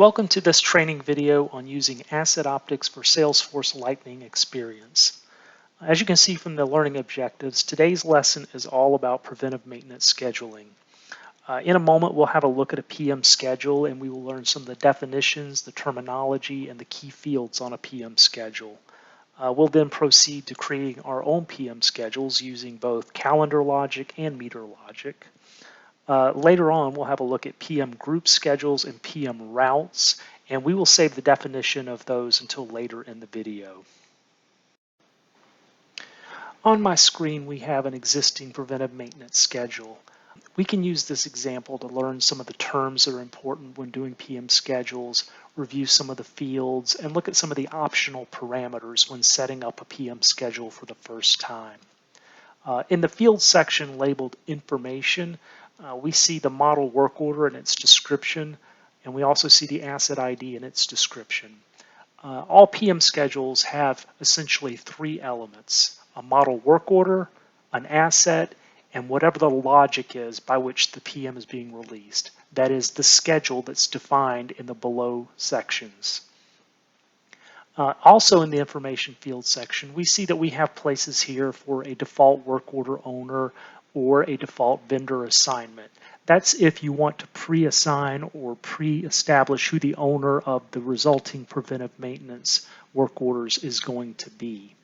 Welcome to this training video on using AssetOptics for Salesforce Lighting Experience. As you can see from the learning objectives, today's lesson is all about preventive maintenance scheduling. In a moment, we'll have a look at a PM schedule and we will learn some of the definitions, the terminology, and the key fields on a PM schedule. We'll then proceed to creating our own PM schedules using both calendar logic and meter logic. Later on, we'll have a look at PM group schedules and PM routes, and we will save the definition of those until later in the video. On my screen, we have an existing preventive maintenance schedule. We can use this example to learn some of the terms that are important when doing PM schedules, review some of the fields, and look at some of the optional parameters when setting up a PM schedule for the first time. In the field section labeled Information, we see the model work order and its description, and we also see the asset ID and its description. All PM schedules have essentially three elements: a model work order, an asset, and whatever the logic is by which the PM is being released. That is the schedule that's defined in the below sections. Also in the information field section, we see that we have places here for a default work order owner or a default vendor assignment. That's if you want to pre-assign or pre-establish who the owner of the resulting preventive maintenance work orders is going to be.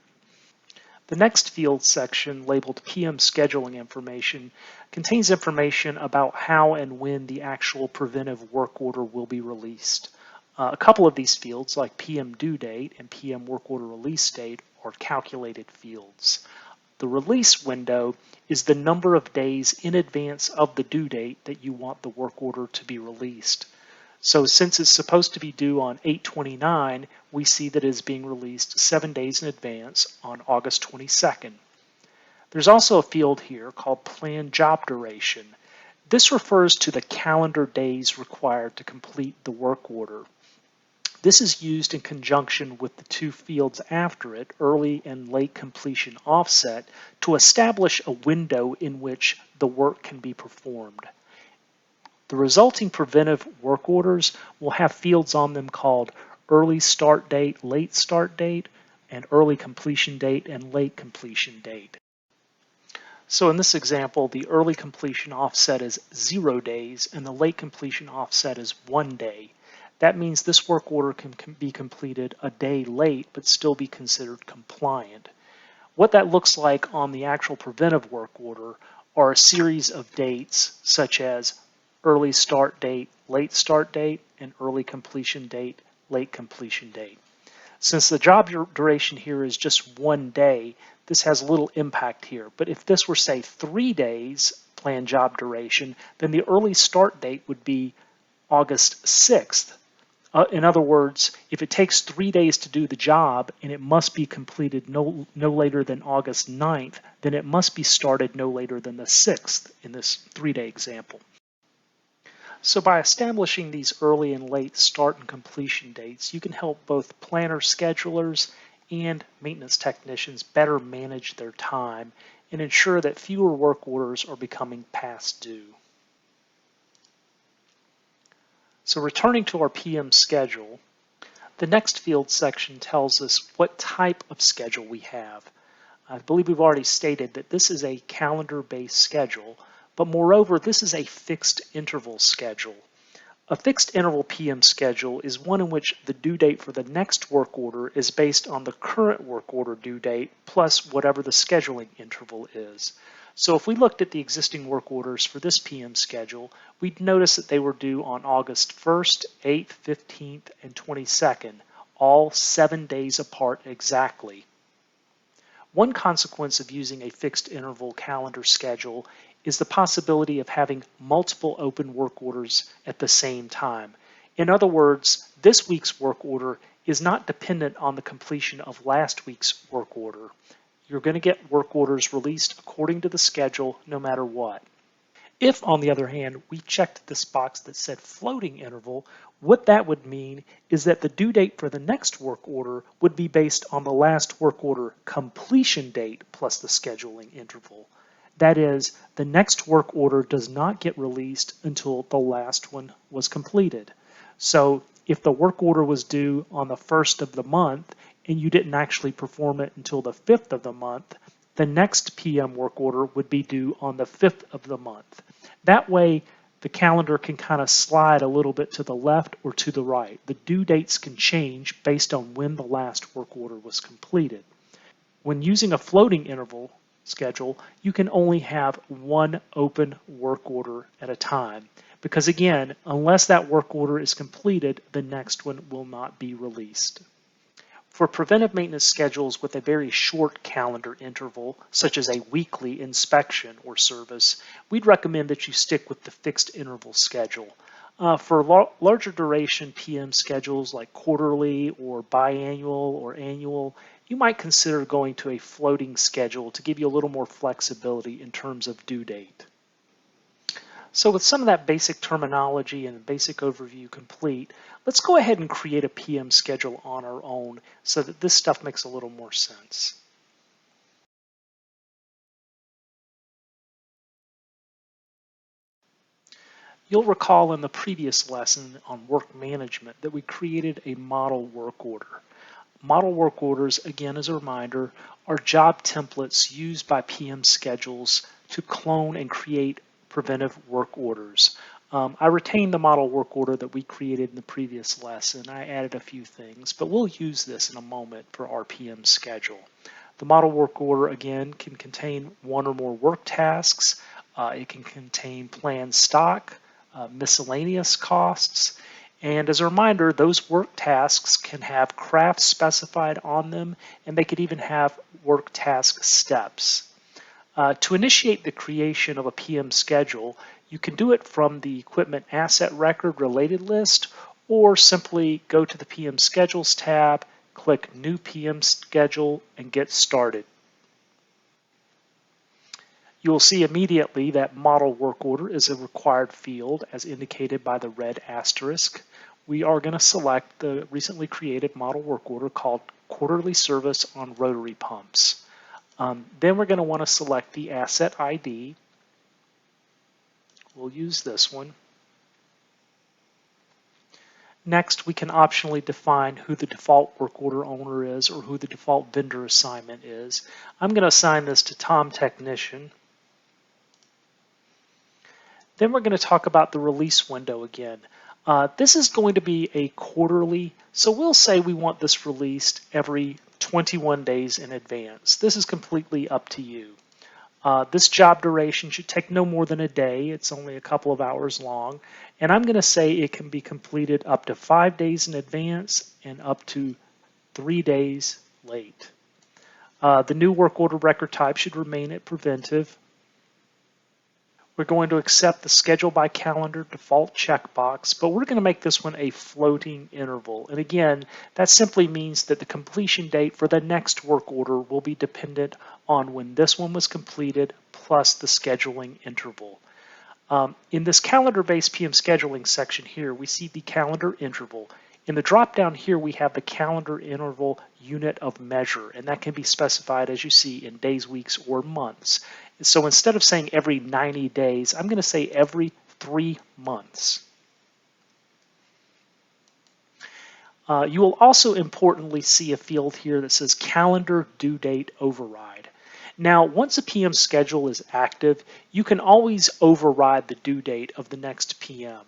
The next field section, labeled PM scheduling information, contains information about how and when the actual preventive work order will be released. A couple of these fields, like PM due date and PM work order release date, are calculated fields. The release window is the number of days in advance of the due date that you want the work order to be released. So since it's supposed to be due on 8/29, we see that it is being released 7 days in advance on August 22nd. There's also a field here called Planned Job Duration. This refers to the calendar days required to complete the work order. This is used in conjunction with the two fields after it, early and late completion offset, to establish a window in which the work can be performed. The resulting preventive work orders will have fields on them called early start date, late start date, and early completion date and late completion date. So in this example, the early completion offset is 0 days and the late completion offset is 1 day. That means this work order can be completed a day late but still be considered compliant. What that looks like on the actual preventive work order are a series of dates such as early start date, and early completion date, late completion date. Since the job duration here is just 1 day, this has little impact here. But if this were, say, 3 days planned job duration, then the early start date would be August 6th. In other words, if it takes 3 days to do the job and it must be completed no later than August 9th, then it must be started no later than the 6th in this 3-day example. So by establishing these early and late start and completion dates, you can help both planner schedulers and maintenance technicians better manage their time and ensure that fewer work orders are becoming past due. So returning to our PM schedule, the next field section tells us what type of schedule we have. I believe we've already stated that this is a calendar-based schedule, but moreover, this is a fixed interval schedule. A fixed interval PM schedule is one in which the due date for the next work order is based on the current work order due date plus whatever the scheduling interval is. So if we looked at the existing work orders for this PM schedule, we'd notice that they were due on August 1st, 8th, 15th, and 22nd, all 7 days apart exactly. One consequence of using a fixed interval calendar schedule is the possibility of having multiple open work orders at the same time. In other words, this week's work order is not dependent on the completion of last week's work order. You're going to get work orders released according to the schedule no matter what. If, on the other hand, we checked this box that said floating interval, what that would mean is that the due date for the next work order would be based on the last work order completion date plus the scheduling interval. That is, the next work order does not get released until the last one was completed. So if the work order was due on the 1st of the month and you didn't actually perform it until the 5th of the month, the next PM work order would be due on the 5th of the month. That way, the calendar can kind of slide a little bit to the left or to the right. The due dates can change based on when the last work order was completed. When using a floating interval schedule, you can only have one open work order at a time because, again, unless that work order is completed, the next one will not be released. For preventive maintenance schedules with a very short calendar interval, such as a weekly inspection or service, we'd recommend that you stick with the fixed interval schedule. For larger duration PM schedules like quarterly or biannual or annual, you might consider going to a floating schedule to give you a little more flexibility in terms of due date. So with some of that basic terminology and basic overview complete, let's go ahead and create a PM schedule on our own so that this stuff makes a little more sense. You'll recall in the previous lesson on work management that we created a model work order. Model work orders, again as a reminder, are job templates used by PM schedules to clone and create preventive work orders. I retained the model work order that we created in the previous lesson. I added a few things, but we'll use this in a moment for our PM schedule. The model work order, again, can contain one or more work tasks. It can contain planned stock, miscellaneous costs, and as a reminder, those work tasks can have crafts specified on them, and they could even have work task steps. To initiate the creation of a PM schedule, you can do it from the equipment asset record related list, or simply go to the PM schedules tab, click new PM schedule, and get started. You will see immediately that model work order is a required field as indicated by the red asterisk. We are going to select the recently created model work order called quarterly service on rotary pumps. Then we're going to want to select the asset ID. We'll use this one. Next, we can optionally define who the default work order owner is or who the default vendor assignment is. I'm going to assign this to Tom Technician. Then we're going to talk about the release window again. This is going to be a quarterly, so we'll say we want this released every 21 days in advance. This is completely up to you. This job duration should take no more than a day. It's only a couple of hours long. And I'm going to say it can be completed up to 5 days in advance and up to 3 days late. The new work order record type should remain at preventive. We're going to accept the schedule by calendar default checkbox, but we're going to make this one a floating interval. And again, that simply means that the completion date for the next work order will be dependent on when this one was completed plus the scheduling interval. In this calendar-based PM scheduling section here, we see the calendar interval. In the drop-down here, we have the calendar interval unit of measure, and that can be specified, as you see, in days, weeks, or months. So instead of saying every 90 days, I'm going to say every 3 months. You will also importantly see a field here that says calendar due date override. Now, once a PM schedule is active, you can always override the due date of the next PM.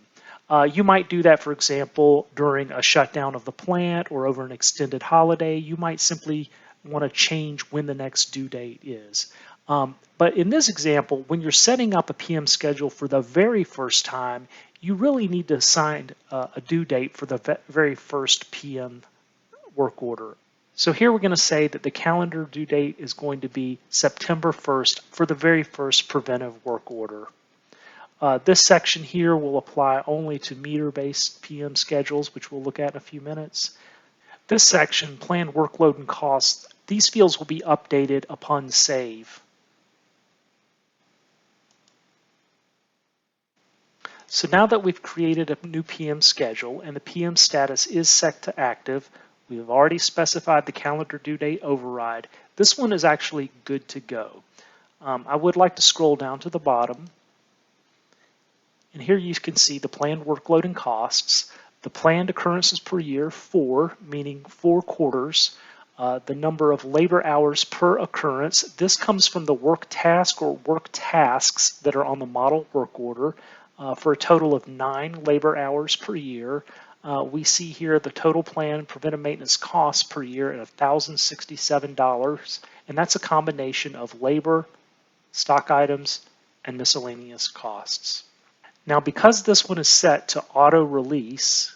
You might do that, for example, during a shutdown of the plant or over an extended holiday. You might simply want to change when the next due date is. But in this example, when you're setting up a PM schedule for the very first time, you really need to assign a due date for the very first PM work order. So here we're going to say that the calendar due date is going to be September 1st for the very first preventive work order. This section here will apply only to meter-based PM schedules, which we'll look at in a few minutes. This section, planned workload and costs, these fields will be updated upon save. So now that we've created a new PM schedule and the PM status is set to active, we have already specified the calendar due date override. This one is actually good to go. I would like to scroll down to the bottom. And here you can see the planned workload and costs. The planned occurrences per year, 4, meaning 4 quarters. The number of labor hours per occurrence. This comes from the work task or work tasks that are on the model work order for a total of 9 labor hours per year. We see here the total planned preventive maintenance costs per year at $1,067, and that's a combination of labor, stock items, and miscellaneous costs. Now, because this one is set to auto release,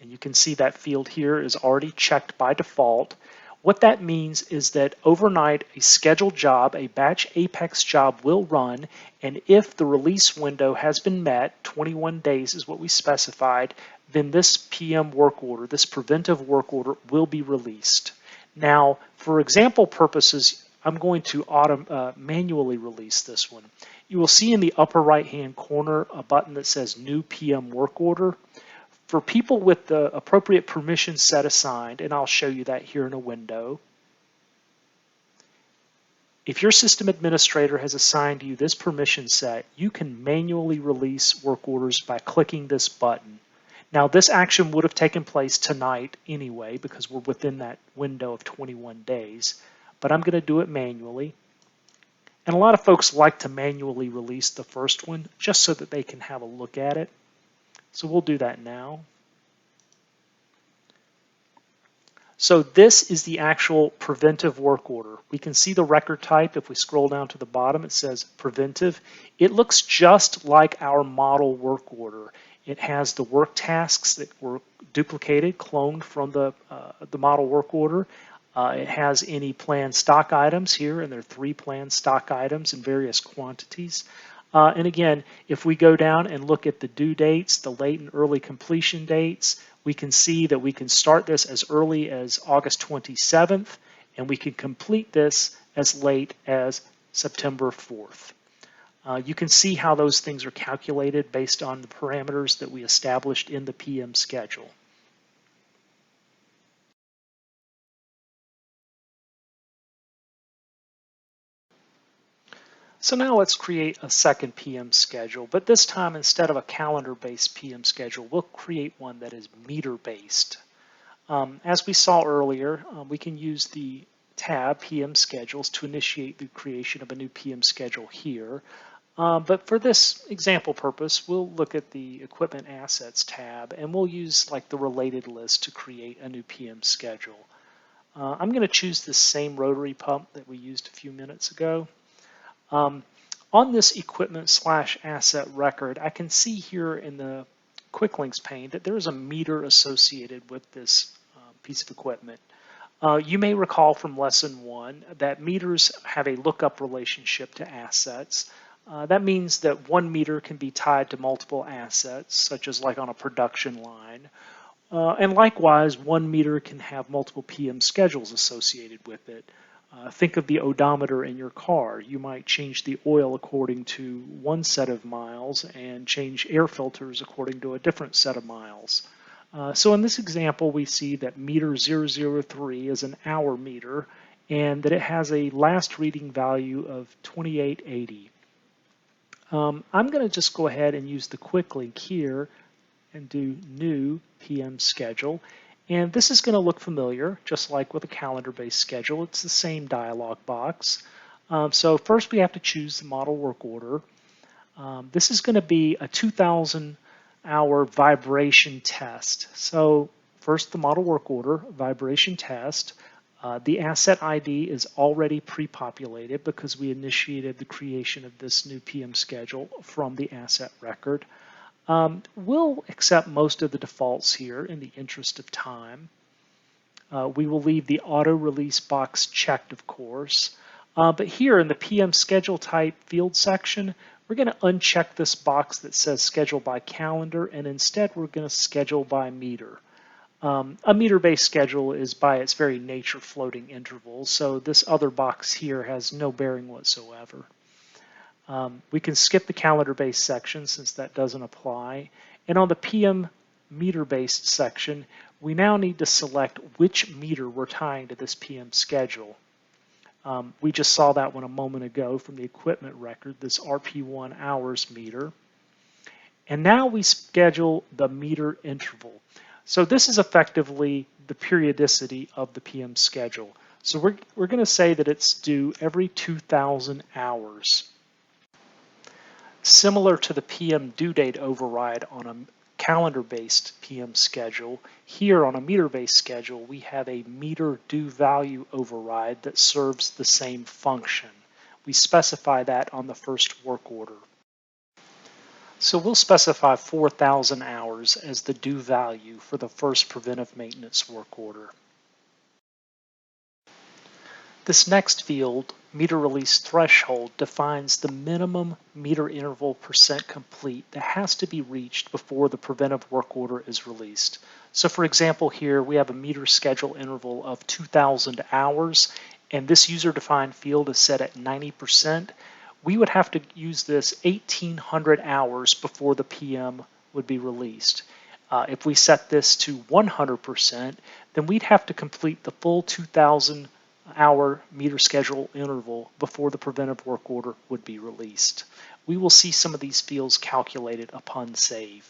and you can see that field here is already checked by default, what that means is that overnight a scheduled job, a batch Apex job will run, and if the release window has been met, 21 days is what we specified, then this PM work order, this preventive work order will be released. Now, for example purposes, I'm going to manually release this one. You will see in the upper right-hand corner a button that says New PM Work Order. For people with the appropriate permissions set assigned, and I'll show you that here in a window, if your system administrator has assigned you this permission set, you can manually release work orders by clicking this button. Now, this action would have taken place tonight anyway because we're within that window of 21 days, but I'm going to do it manually. And a lot of folks like to manually release the first one just so that they can have a look at it. So we'll do that now. So this is the actual preventive work order. We can see the record type. If we scroll down to the bottom, it says preventive. It looks just like our model work order. It has the work tasks that were duplicated, cloned from the model work order. It has any planned stock items here, and there are 3 planned stock items in various quantities. And again, if we go down and look at the due dates, the late and early completion dates, we can see that we can start this as early as August 27th, and we can complete this as late as September 4th. You can see how those things are calculated based on the parameters that we established in the PM schedule. So now let's create a second PM schedule, but this time instead of a calendar-based PM schedule, we'll create one that is meter-based. As we saw earlier, we can use the tab PM Schedules to initiate the creation of a new PM schedule here. But for this example purpose, we'll look at the Equipment Assets tab, and we'll use like the related list to create a new PM schedule. I'm going to choose the same rotary pump that we used a few minutes ago. On this equipment/asset record, I can see here in the quick links pane that there is a meter associated with this piece of equipment. You may recall from lesson 1 that meters have a lookup relationship to assets. That means that one meter can be tied to multiple assets, such as like on a production line. And likewise, one meter can have multiple PM schedules associated with it. Think of the odometer in your car. You might change the oil according to one set of miles and change air filters according to a different set of miles. So in this example, we see that meter 003 is an hour meter and that it has a last reading value of 2880. I'm going to just go ahead and use the quick link here and do New PM Schedule. And this is going to look familiar, just like with a calendar-based schedule. It's the same dialog box. So first we have to choose the model work order. This is going to be a 2,000-hour vibration test. So first the model work order, vibration test. The asset ID is already pre-populated because we initiated the creation of this new PM schedule from the asset record. We'll accept most of the defaults here in the interest of time. We will leave the auto release box checked, of course. But here in the PM schedule type field section, we're going to uncheck this box that says schedule by calendar, and instead we're going to schedule by meter. A meter-based schedule is by its very nature floating intervals, so this other box here has no bearing whatsoever. We can skip the calendar-based section since that doesn't apply. And on the PM meter-based section, we now need to select which meter we're tying to this PM schedule. We just saw that one a moment ago from the equipment record, this RP1 hours meter. And now we schedule the meter interval. So this is effectively the periodicity of the PM schedule. So we're going to say that it's due every 2,000 hours. Similar to the PM due date override on a calendar-based PM schedule, here on a meter-based schedule, we have a meter due value override that serves the same function. We specify that on the first work order. So we'll specify 4,000 hours as the due value for the first preventive maintenance work order. This next field, meter release threshold, defines the minimum meter interval percent complete that has to be reached before the preventive work order is released. So for example here, we have a meter schedule interval of 2,000 hours, and this user-defined field is set at 90%. We would have to use this 1,800 hours before the PM would be released. If we set this to 100%, then we'd have to complete the full 2,000 hour meter schedule interval before the preventive work order would be released. We will see some of these fields calculated upon save.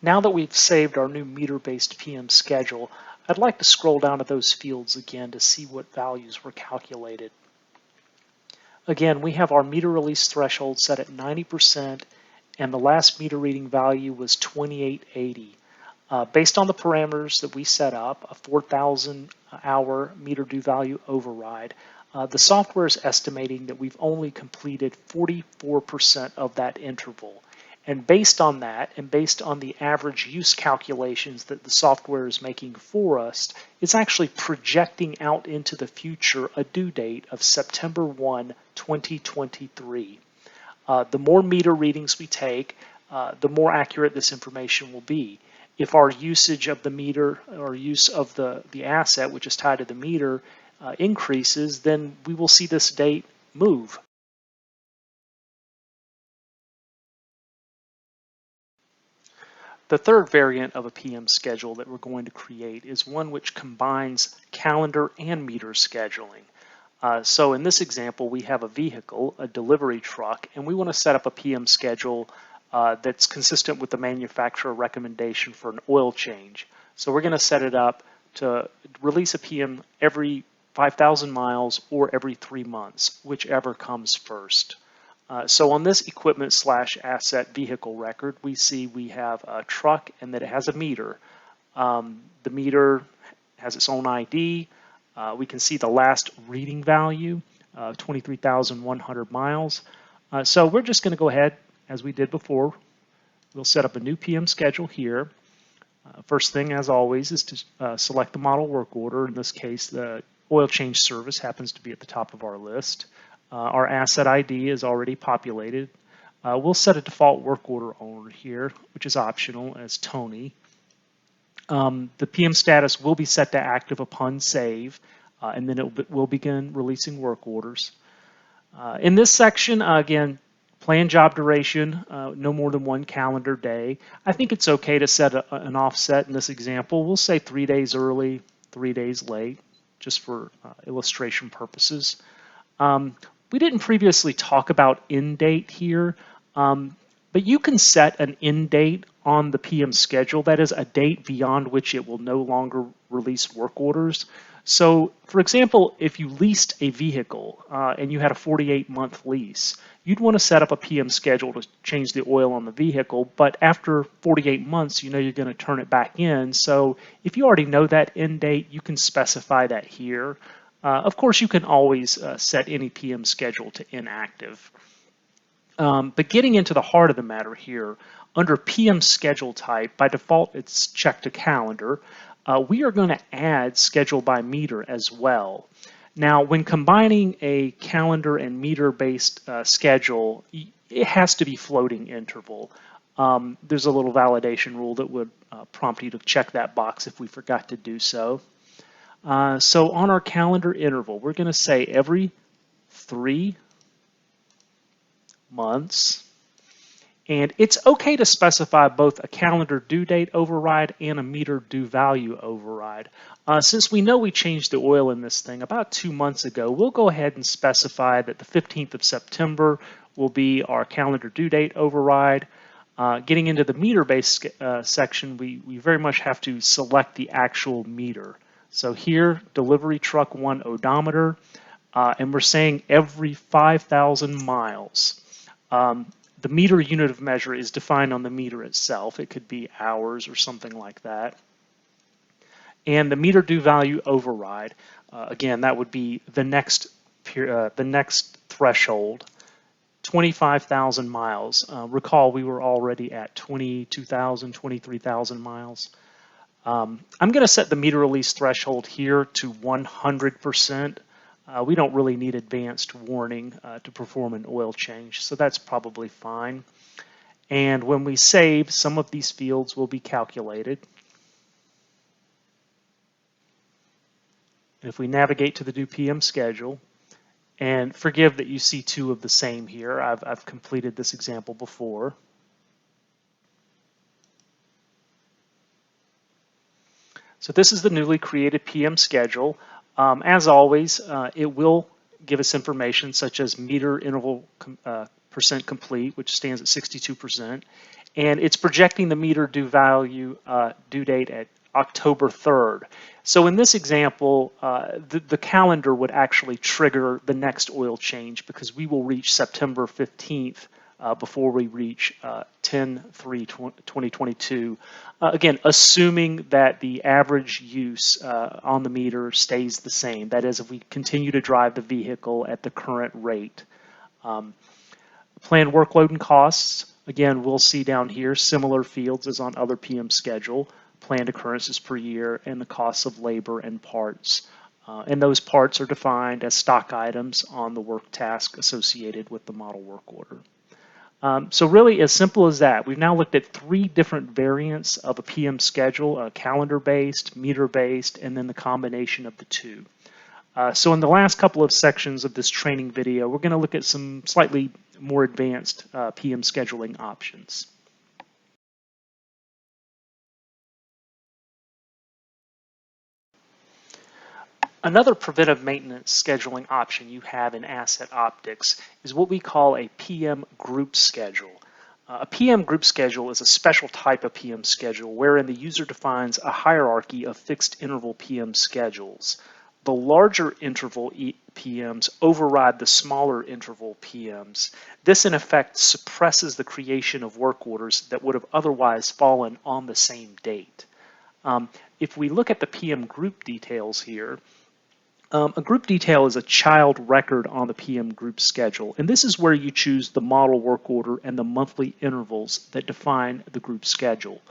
Now that we've saved our new meter-based PM schedule, I'd like to scroll down to those fields again to see what values were calculated. Again, we have our meter release threshold set at 90%, and the last meter reading value was 2880. Based on the parameters that we set up, a 4,000 hour meter due value override, the software is estimating that we've only completed 44% of that interval. And based on that, and based on the average use calculations that the software is making for us, it's actually projecting out into the future a due date of September 1, 2023. The more meter readings we take, the more accurate this information will be. If our usage of the meter or use of the asset, which is tied to the meter, increases, then we will see this date move. The third variant of a PM schedule that we're going to create is one which combines calendar and meter scheduling. So in this example, we have a vehicle, a delivery truck, and we want to set up a PM schedule that's consistent with the manufacturer recommendation for an oil change. So we're going to set it up to release a PM every 5,000 miles or every 3 months, whichever comes first. So on this equipment/asset vehicle record, we see we have a truck and that it has a meter. The meter has its own ID. We can see the last reading value, 23,100 miles. So we're just going to go ahead, as we did before. We'll set up a new PM schedule here. First thing, as always, is to select the model work order. In this case, the oil change service happens to be at the top of our list. Our asset ID is already populated. We'll set a default work order owner here, which is optional, as Tony. The PM status will be set to active upon save, and then it will begin releasing work orders. In this section, again, plan job duration, no more than 1 calendar day. I think it's okay to set an offset in this example. We'll say 3 days early, 3 days late, just for illustration purposes. We didn't previously talk about end date here, but you can set an end date on the PM schedule. That is a date beyond which it will no longer release work orders. So, for example, if you leased a vehicle and you had a 48-month lease, you'd want to set up a PM schedule to change the oil on the vehicle, but after 48 months, you know you're going to turn it back in. So if you already know that end date, you can specify that here. Of course, you can always set any PM schedule to inactive. But getting into the heart of the matter here, under PM schedule type, by default, it's checked to calendar. We are going to add schedule by meter as well. Now, when combining a calendar and meter-based schedule, it has to be floating interval. There's a little validation rule that would prompt you to check that box if we forgot to do so. So on our calendar interval, we're going to say every 3 months. And it's okay to specify both a calendar due date override and a meter due value override. Since we know we changed the oil in this thing about 2 months ago, we'll go ahead and specify that the 15th of September will be our calendar due date override. Getting into the meter-based section, we very much have to select the actual meter. So here, delivery truck 1 odometer, and we're saying every 5,000 miles. The meter unit of measure is defined on the meter itself. It could be hours or something like that. And the meter due value override, again, that would be the next threshold, 25,000 miles. Recall we were already at 22,000, 23,000 miles. I'm going to set the meter release threshold here to 100%. We don't really need advanced warning to perform an oil change, so that's probably fine. And when we save, some of these fields will be calculated. And if we navigate to the due PM schedule, and forgive that you see two of the same here, I've completed this example before. So this is the newly created PM schedule. As always, it will give us information such as meter interval percent complete, which stands at 62%, and it's projecting the meter due value due date at October 3rd. So in this example, the calendar would actually trigger the next oil change because we will reach September 15th before we reach 10/3/2022. Again, assuming that the average use on the meter stays the same. That is, if we continue to drive the vehicle at the current rate. Planned workload and costs, again, we'll see down here similar fields as on other PM schedule, planned occurrences per year, and the costs of labor and parts. And those parts are defined as stock items on the work task associated with the model work order. So really as simple as that. We've now looked at three different variants of a PM schedule, calendar-based, meter-based, and then the combination of the two. So in the last couple of sections of this training video, we're going to look at some slightly more advanced PM scheduling options. Another preventive maintenance scheduling option you have in AssetOptics is what we call a PM group schedule. A PM group schedule is a special type of PM schedule wherein the user defines a hierarchy of fixed interval PM schedules. The larger interval PMs override the smaller interval PMs. This in effect suppresses the creation of work orders that would have otherwise fallen on the same date. If we look at the PM group details here, a group detail is a child record on the PM group schedule, and this is where you choose the model work order and the monthly intervals that define the group schedule.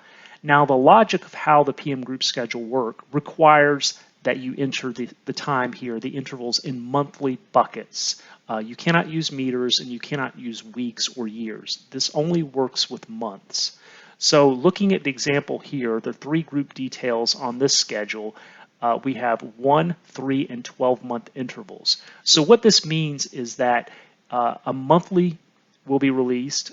Now, the logic of how the PM group schedule works requires that you enter the time here, the intervals, in monthly buckets. You cannot use meters and you cannot use weeks or years. This only works with months. So looking at the example here, the three group details on this schedule, we have 1, 3, and 12-month intervals. So what this means is that a monthly will be released,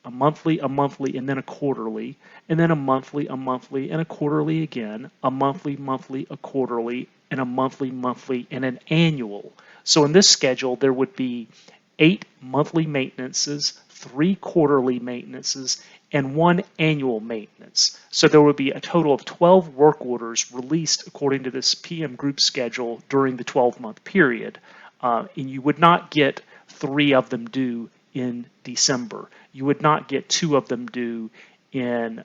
a monthly, and then a quarterly, and then a monthly, and a quarterly again, a monthly, a quarterly, and a monthly, and an annual. So in this schedule, there would be 8 monthly maintenances, 3 quarterly maintenances, and 1 annual maintenance. So there would be a total of 12 work orders released according to this PM group schedule during the 12-month period. And you would not get 3 of them due in December. You would not get 2 of them due in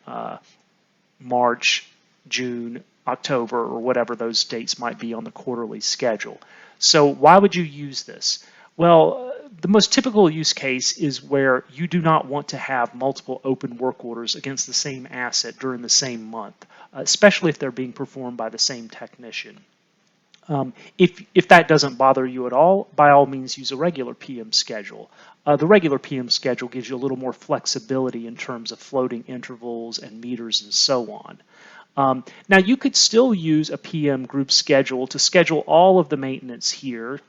March, June, October, or whatever those dates might be on the quarterly schedule. So why would you use this? Well, the most typical use case is where you do not want to have multiple open work orders against the same asset during the same month, especially if they're being performed by the same technician. If that doesn't bother you at all, by all means use a regular PM schedule. The regular PM schedule gives you a little more flexibility in terms of floating intervals and meters and so on. Now you could still use a PM group schedule to schedule all of the maintenance here,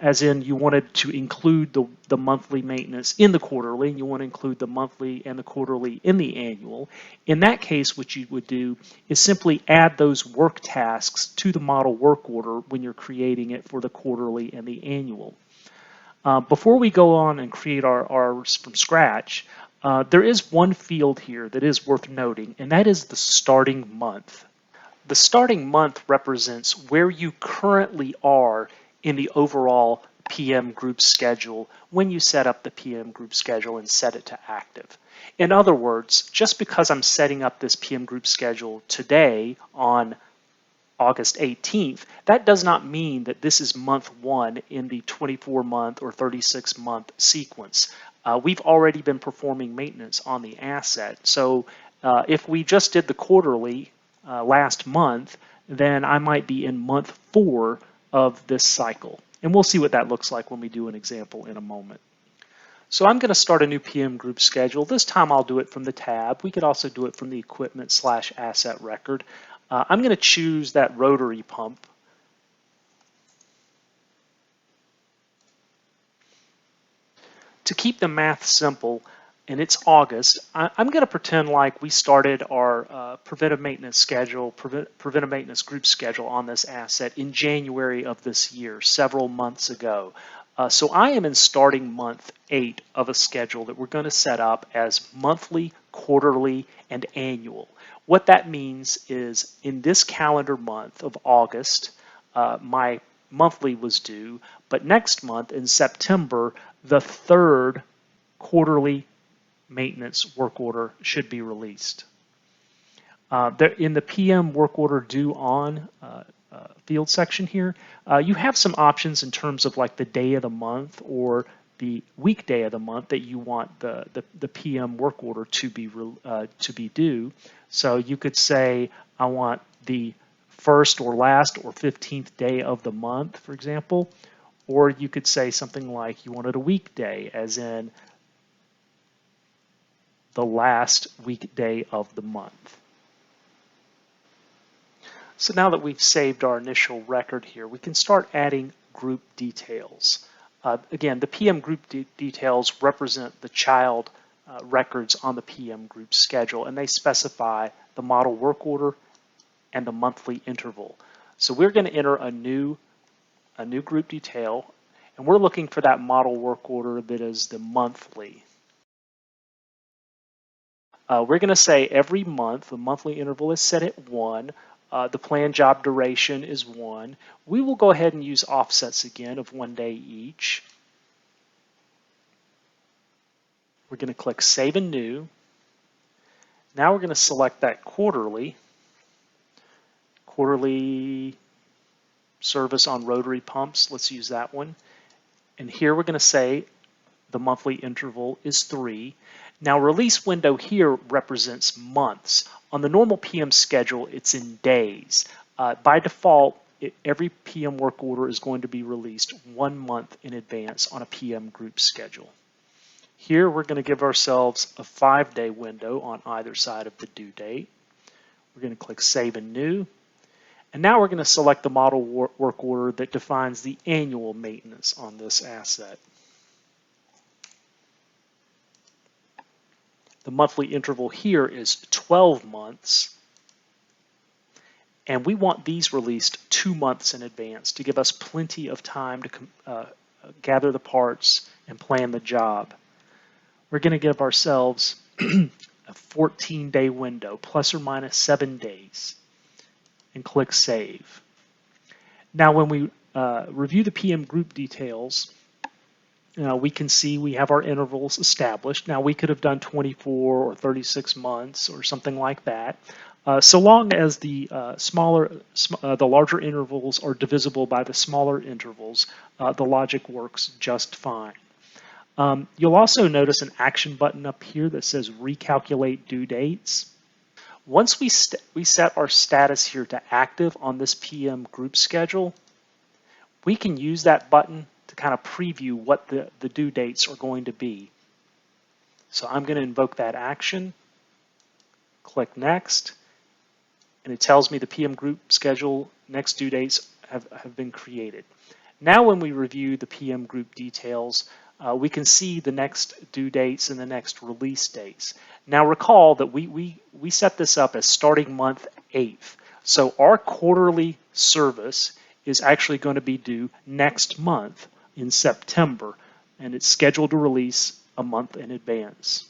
as in you wanted to include the monthly maintenance in the quarterly, and you want to include the monthly and the quarterly in the annual. In that case, what you would do is simply add those work tasks to the model work order when you're creating it for the quarterly and the annual. Before we go on and create ours from scratch, there is one field here that is worth noting, and that is the starting month. The starting month represents where you currently are in the overall PM group schedule when you set up the PM group schedule and set it to active. In other words, just because I'm setting up this PM group schedule today on August 18th, that does not mean that this is month one in the 24-month or 36-month sequence. We've already been performing maintenance on the asset. So if we just did the quarterly last month, then I might be in month 4 of this cycle. And we'll see what that looks like when we do an example in a moment. So I'm going to start a new PM group schedule. This time I'll do it from the tab. We could also do it from the equipment/asset record. I'm going to choose that rotary pump. To keep the math simple, and it's August, I'm going to pretend like we started our preventive maintenance schedule, preventive maintenance group schedule on this asset in January of this year, several months ago. So I am in starting month 8 of a schedule that we're going to set up as monthly, quarterly, and annual. What that means is in this calendar month of August, my monthly was due, but next month in September, the 3rd quarterly maintenance work order should be released. In the PM work order due on field section here, you have some options in terms of like the day of the month or the weekday of the month that you want the PM work order to be due. So you could say I want the first or last or 15th day of the month, for example, or you could say something like you wanted a weekday, as in the last weekday of the month. So now that we've saved our initial record here, we can start adding group details. Again, the PM group details represent the child records on the PM group schedule, and they specify the model work order and the monthly interval. So we're going to enter a new group detail, and we're looking for that model work order that is the monthly. We're going to say every month, the monthly interval is set at 1. The planned job duration is 1. We will go ahead and use offsets again of 1 day each. We're going to click Save and New. Now we're going to select that quarterly service on rotary pumps. Let's use that one. And here we're going to say the monthly interval is 3. Now release window here represents months. On the normal PM schedule, it's in days. By default, every PM work order is going to be released 1 month in advance on a PM group schedule. Here we're going to give ourselves a 5-day window on either side of the due date. We're going to click Save and New. And now we're going to select the model work order that defines the annual maintenance on this asset. The monthly interval here is 12 months, and we want these released 2 months in advance to give us plenty of time to gather the parts and plan the job. We're going to give ourselves a 14-day window, plus or minus 7 days, and click Save. Now when we review the PM group details, we can see we have our intervals established. Now we could have done 24 or 36 months or something like that. So long as the larger intervals are divisible by the smaller intervals, the logic works just fine. You'll also notice an action button up here that says Recalculate Due Dates. Once we set our status here to active on this PM group schedule, we can use that button to kind of preview what the due dates are going to be. So I'm going to invoke that action, click Next, and it tells me the PM group schedule next due dates have been created. Now when we review the PM group details, we can see the next due dates and the next release dates. Now recall that we set this up as starting month 8th. So our quarterly service is actually going to be due next month in September. and it's scheduled to release a month in advance.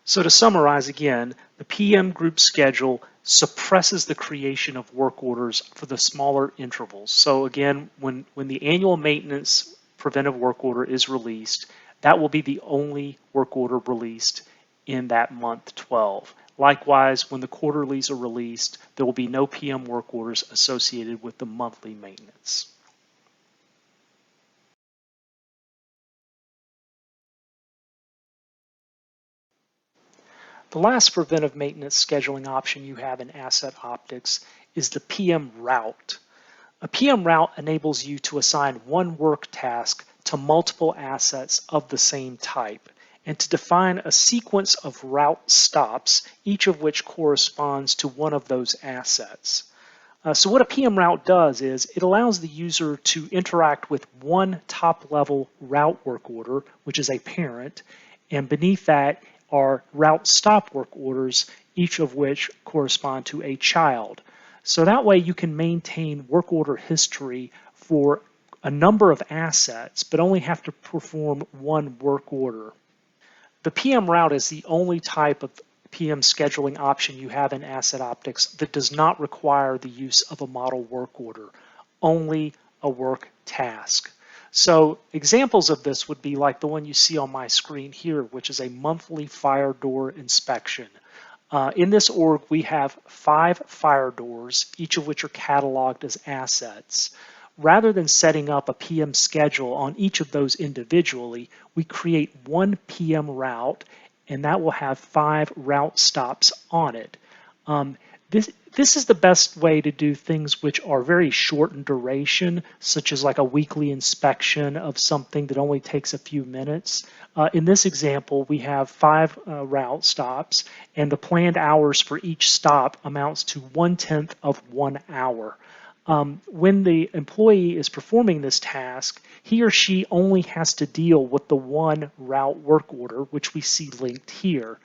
So to summarize again, the PM group schedule suppresses the creation of work orders for the smaller intervals. So again, when the annual maintenance preventive work order is released, that will be the only work order released in that month 12. Likewise, when the quarterlies are released, there will be no PM work orders associated with the monthly maintenance. The last preventive maintenance scheduling option you have in AssetOptics is the PM route. A PM route enables you to assign one work task to multiple assets of the same type and to define a sequence of route stops, each of which corresponds to one of those assets. So what a PM route does is it allows the user to interact with one top-level route work order, which is a parent, and beneath that are route stop work orders, each of which correspond to a child. So that way you can maintain work order history for a number of assets, but only have to perform one work order. The PM route is the only type of PM scheduling option you have in AssetOptics that does not require the use of a model work order, only a work task. So examples of this would be like the one you see on my screen here, which is a monthly fire door inspection. In this org, we have 5 fire doors, each of which are cataloged as assets. Rather than setting up a PM schedule on each of those individually, we create one PM route, and that will have 5 route stops on it. This is the best way to do things which are very short in duration, such as like a weekly inspection of something that only takes a few minutes. In this example, we have 5 route stops, and the planned hours for each stop amounts to 1/10 of 1 hour. When the employee is performing this task, he or she only has to deal with the one route work order, which we see linked here.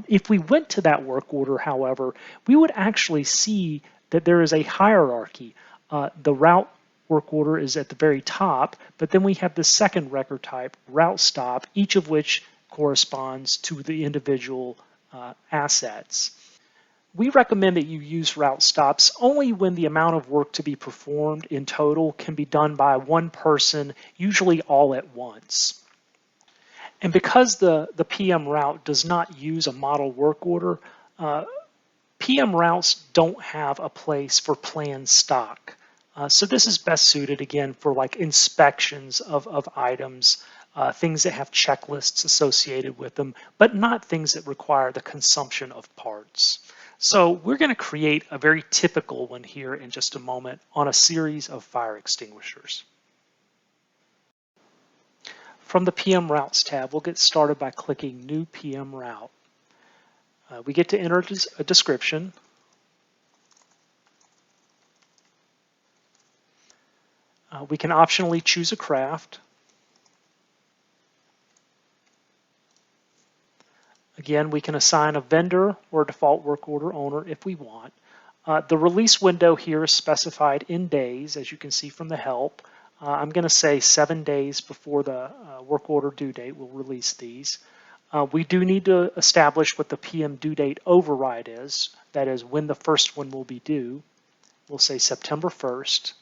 If we went to that work order, however, we would actually see that there is a hierarchy. The route work order is at the very top, but then we have the second record type, route stop, each of which corresponds to the individual assets. We recommend that you use route stops only when the amount of work to be performed in total can be done by one person, usually all at once. And because the PM route does not use a model work order, PM routes don't have a place for planned stock. So this is best suited again for like inspections of items, things that have checklists associated with them, but not things that require the consumption of parts. So we're going to create a very typical one here in just a moment on a series of fire extinguishers. From the PM Routes tab, we'll get started by clicking New PM Route. We get to enter a description. We can optionally choose a craft. Again, we can assign a vendor or a default work order owner if we want. The release window here is specified in days, as you can see from the help. I'm going to say 7 days before the work order due date we'll release these. We do need to establish what the PM due date override is, that is when the first one will be due. We'll say September 1st.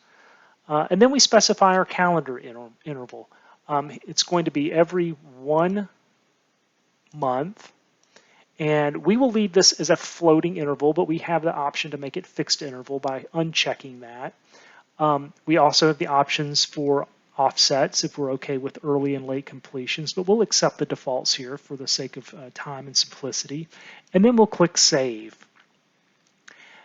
And then we specify our calendar interval. It's going to be every 1 month. And we will leave this as a floating interval, but we have the option to make it fixed interval by unchecking that. We also have the options for offsets if we're okay with early and late completions, but we'll accept the defaults here for the sake of time and simplicity. And then we'll click Save.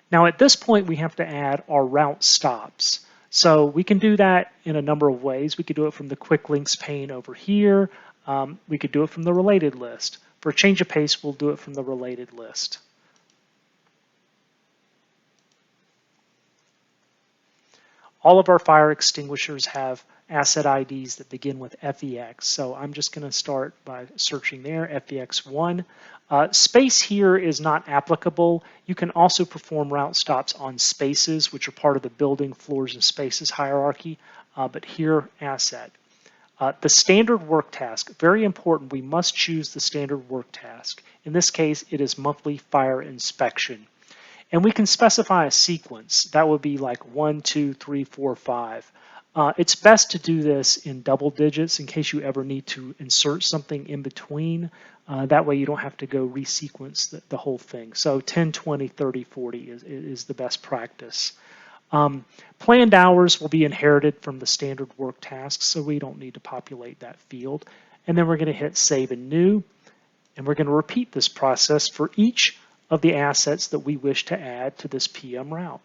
Now at this point we have to add our route stops. So we can do that in a number of ways. We could do it from the Quick Links pane over here. We could do it from the related list. For a change of pace, we'll do it from the related list. All of our fire extinguishers have asset IDs that begin with FEX. So I'm just going to start by searching there, FEX1. Space here is not applicable. You can also perform route stops on spaces, which are part of the building floors and spaces hierarchy, but here asset. The standard work task, very important, we must choose the standard work task. In this case, it is monthly fire inspection. And we can specify a sequence. That would be like 1, 2, 3, 4, 5. It's best to do this in double digits in case you ever need to insert something in between. That way you don't have to go resequence the whole thing. So 10, 20, 30, 40 is the best practice. Planned hours will be inherited from the standard work tasks, so we don't need to populate that field. And then we're going to hit Save and New, and we're going to repeat this process for each of the assets that we wish to add to this PM route.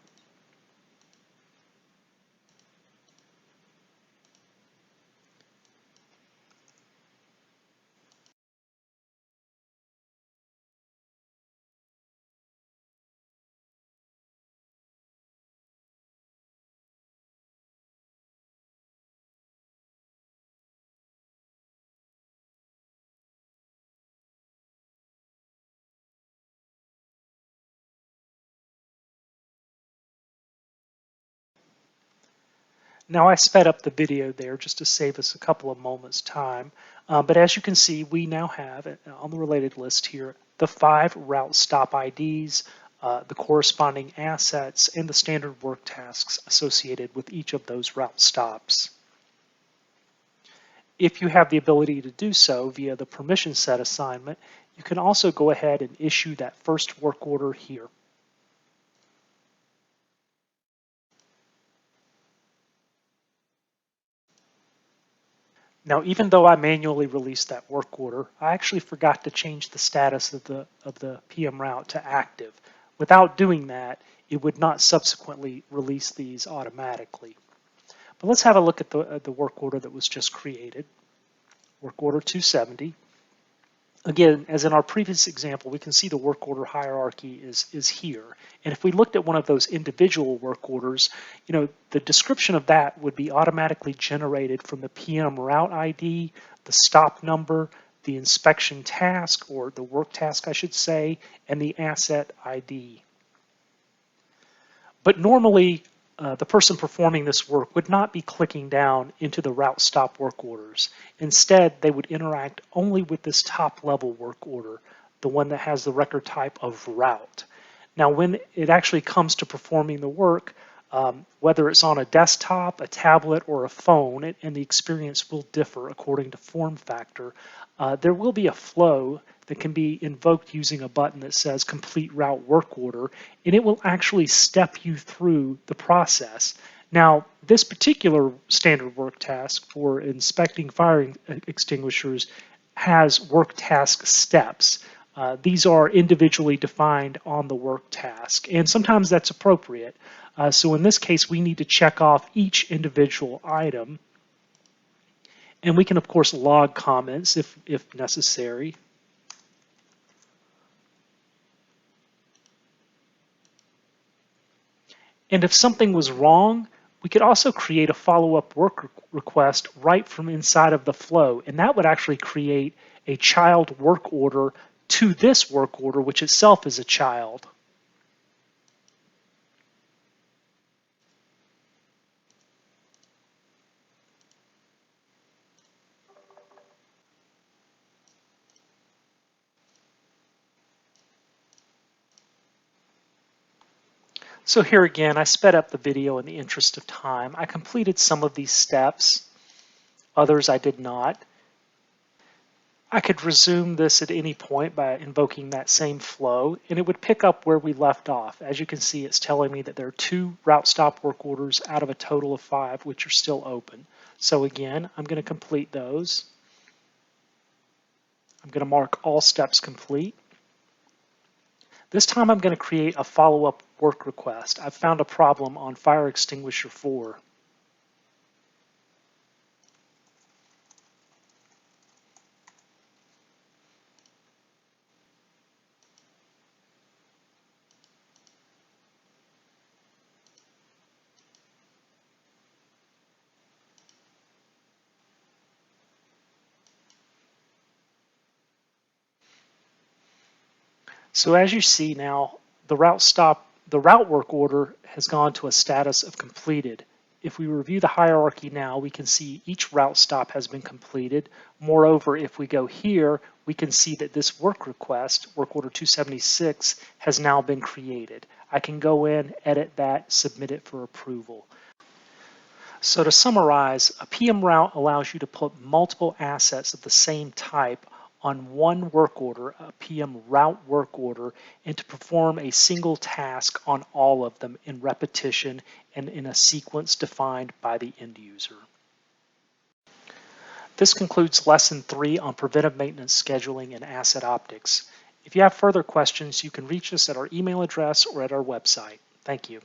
Now I sped up the video there just to save us a couple of moments time, but as you can see, we now have on the related list here the 5 route stop IDs, the corresponding assets, and the standard work tasks associated with each of those route stops. If you have the ability to do so via the permission set assignment, you can also go ahead and issue that first work order here. Now, even though I manually released that work order, I actually forgot to change the status of the PM route to active. Without doing that, it would not subsequently release these automatically. But let's have a look at the work order that was just created, work order 270. Again, as in our previous example, we can see the work order hierarchy is here. And if we looked at one of those individual work orders, the description of that would be automatically generated from the PM route ID, the stop number, the inspection task, or the work task, I should say, and the asset ID. But normally, the person performing this work would not be clicking down into the route stop work orders. Instead, they would interact only with this top level work order, the one that has the record type of route. Now, when it actually comes to performing the work, whether it's on a desktop, a tablet, or a phone, and the experience will differ according to form factor, there will be a flow that can be invoked using a button that says complete route work order, and it will actually step you through the process. Now, this particular standard work task for inspecting fire extinguishers has work task steps. These are individually defined on the work task, and sometimes that's appropriate. So in this case, we need to check off each individual item, and we can, of course, log comments if necessary. And if something was wrong, we could also create a follow-up work request right from inside of the flow, and that would actually create a child work order to this work order, which itself is a child. So here again, I sped up the video in the interest of time. I completed some of these steps, others I did not. I could resume this at any point by invoking that same flow, and it would pick up where we left off. As you can see, it's telling me that there are 2 route stop work orders out of a total of 5, which are still open. So again, I'm going to complete those. I'm going to mark all steps complete. This time I'm going to create a follow-up work request. I've found a problem on fire extinguisher 4. So as you see now, the route work order has gone to a status of completed. If we review the hierarchy now, we can see each route stop has been completed. Moreover, if we go here, we can see that this work request, work order 276, has now been created. I can go in, edit that, submit it for approval. So to summarize, a PM route allows you to put multiple assets of the same type on one work order, a PM route work order, and to perform a single task on all of them in repetition and in a sequence defined by the end user. This concludes Lesson 3 on preventive maintenance scheduling and AssetOptics. If you have further questions, you can reach us at our email address or at our website. Thank you.